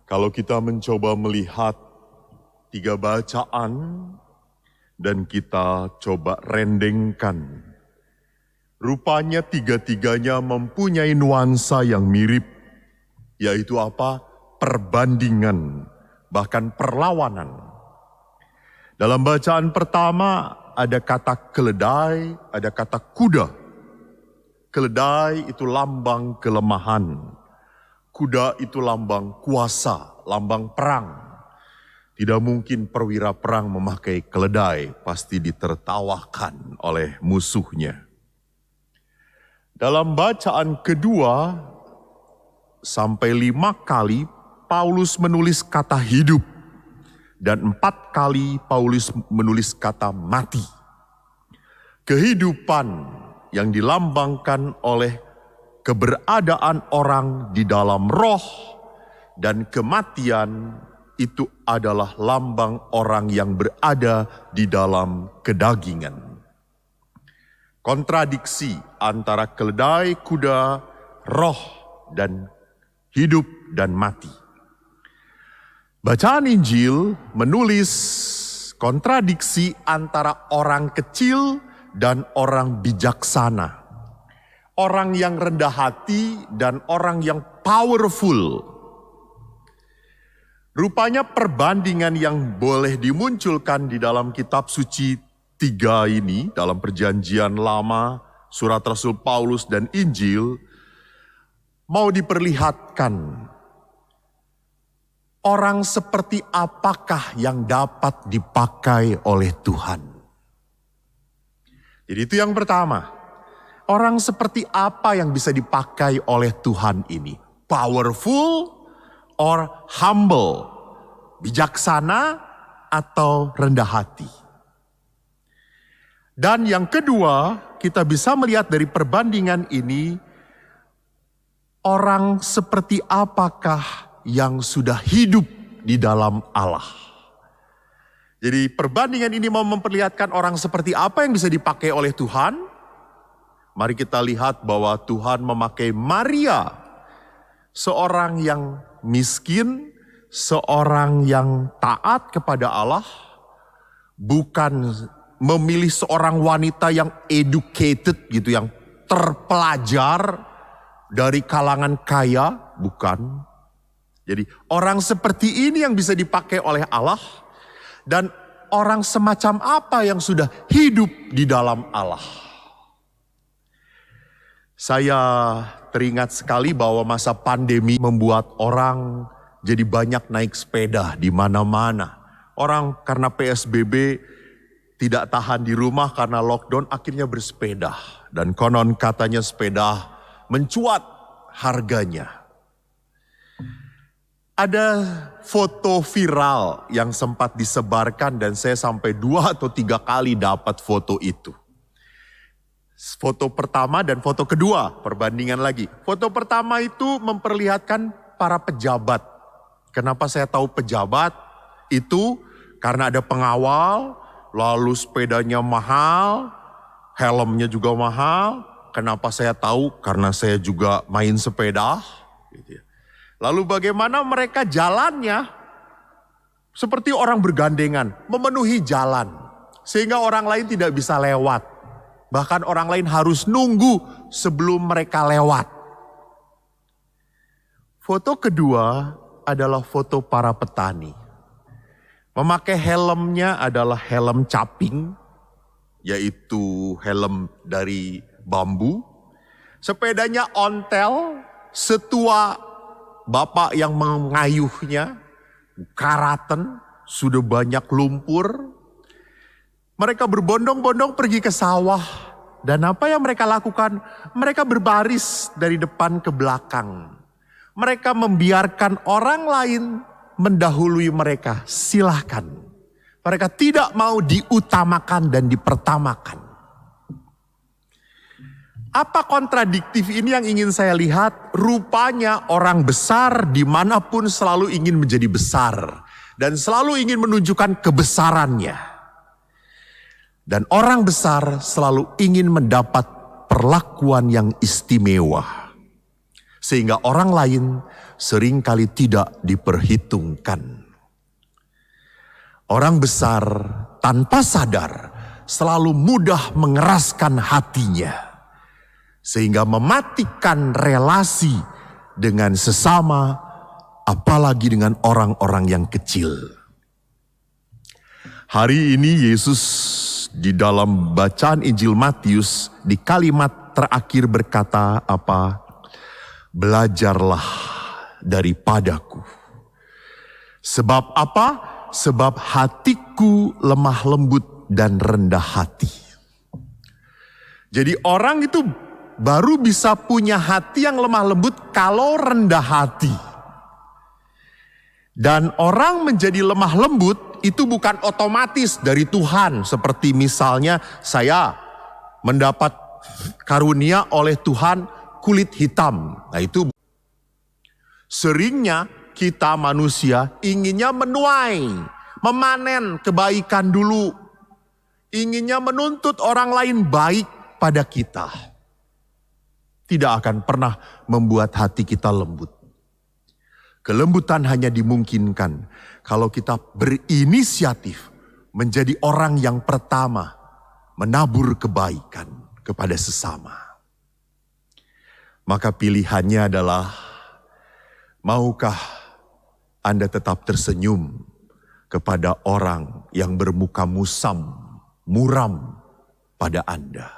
Kalau kita mencoba melihat 3 bacaan dan kita coba rendengkan, rupanya 3-tiganya mempunyai nuansa yang mirip, yaitu apa? Perbandingan, bahkan perlawanan. Dalam bacaan pertama ada kata keledai, ada kata kuda. Keledai itu lambang kelemahan. Kuda itu lambang kuasa, lambang perang. Tidak mungkin perwira perang memakai keledai, pasti ditertawakan oleh musuhnya. Dalam bacaan kedua, sampai 5 kali Paulus menulis kata hidup. Dan 4 kali Paulus menulis kata mati. Kehidupan yang dilambangkan oleh keberadaan orang di dalam roh, dan kematian itu adalah lambang orang yang berada di dalam kedagingan. Kontradiksi antara keledai, kuda, roh, dan hidup dan mati. Bacaan Injil menulis kontradiksi antara orang kecil dan orang bijaksana. Orang yang rendah hati dan orang yang powerful. Rupanya perbandingan yang boleh dimunculkan di dalam kitab suci 3 ini, dalam perjanjian lama, surat Rasul Paulus dan Injil, mau diperlihatkan orang seperti apakah yang dapat dipakai oleh Tuhan. Jadi itu yang pertama. Orang seperti apa yang bisa dipakai oleh Tuhan ini? Powerful or humble? Bijaksana atau rendah hati? Dan yang kedua, kita bisa melihat dari perbandingan ini, orang seperti apakah yang sudah hidup di dalam Allah. Jadi perbandingan ini mau memperlihatkan orang seperti apa yang bisa dipakai oleh Tuhan. Mari kita lihat bahwa Tuhan memakai Maria, seorang yang miskin, seorang yang taat kepada Allah, bukan memilih seorang wanita yang educated gitu, yang terpelajar dari kalangan kaya, bukan. Jadi orang seperti ini yang bisa dipakai oleh Allah, dan orang semacam apa yang sudah hidup di dalam Allah. Saya teringat sekali bahwa masa pandemi membuat orang jadi banyak naik sepeda di mana-mana. Orang karena PSBB tidak tahan di rumah karena lockdown, akhirnya bersepeda. Dan konon katanya sepeda mencuat harganya. Ada foto viral yang sempat disebarkan dan saya sampai 2 atau 3 kali dapat foto itu. Foto pertama dan foto kedua, perbandingan lagi. Foto pertama itu memperlihatkan para pejabat. Kenapa saya tahu pejabat? Itu karena ada pengawal, lalu sepedanya mahal, helmnya juga mahal. Kenapa saya tahu? Karena saya juga main sepeda. Lalu bagaimana mereka jalannya? Seperti orang bergandengan, memenuhi jalan. Sehingga orang lain tidak bisa lewat. Bahkan orang lain harus nunggu sebelum mereka lewat. Foto kedua adalah foto para petani. Memakai helmnya adalah helm caping, yaitu helm dari bambu. Sepedanya ontel, setua bapak yang mengayuhnya, karaten, sudah banyak lumpur. Mereka berbondong-bondong pergi ke sawah. Dan apa yang mereka lakukan? Mereka berbaris dari depan ke belakang. Mereka membiarkan orang lain mendahului mereka. Silahkan. Mereka tidak mau diutamakan dan dipertamakan. Apa kontradiktif ini yang ingin saya lihat? Rupanya orang besar dimanapun selalu ingin menjadi besar. Dan selalu ingin menunjukkan kebesarannya. Dan orang besar selalu ingin mendapat perlakuan yang istimewa. sehingga orang lain seringkali tidak diperhitungkan. Orang besar tanpa sadar selalu mudah mengeraskan hatinya, sehingga mematikan relasi dengan sesama, apalagi dengan orang-orang yang kecil. Hari ini Yesus di dalam bacaan Injil Matius di kalimat terakhir berkata apa? Belajarlah daripadaku. Sebab apa? Sebab hatiku lemah lembut dan rendah hati. Jadi orang itu baru bisa punya hati yang lemah lembut kalau rendah hati. Dan orang menjadi lemah lembut itu bukan otomatis dari Tuhan. Seperti misalnya saya mendapat karunia oleh Tuhan kulit hitam. Nah itu seringnya kita manusia inginnya menuai, memanen kebaikan dulu. Inginnya menuntut orang lain baik pada kita. Tidak akan pernah membuat hati kita lembut. Kelembutan hanya dimungkinkan kalau kita berinisiatif menjadi orang yang pertama menabur kebaikan kepada sesama. Maka pilihannya adalah, maukah Anda tetap tersenyum kepada orang yang bermuka muram pada Anda?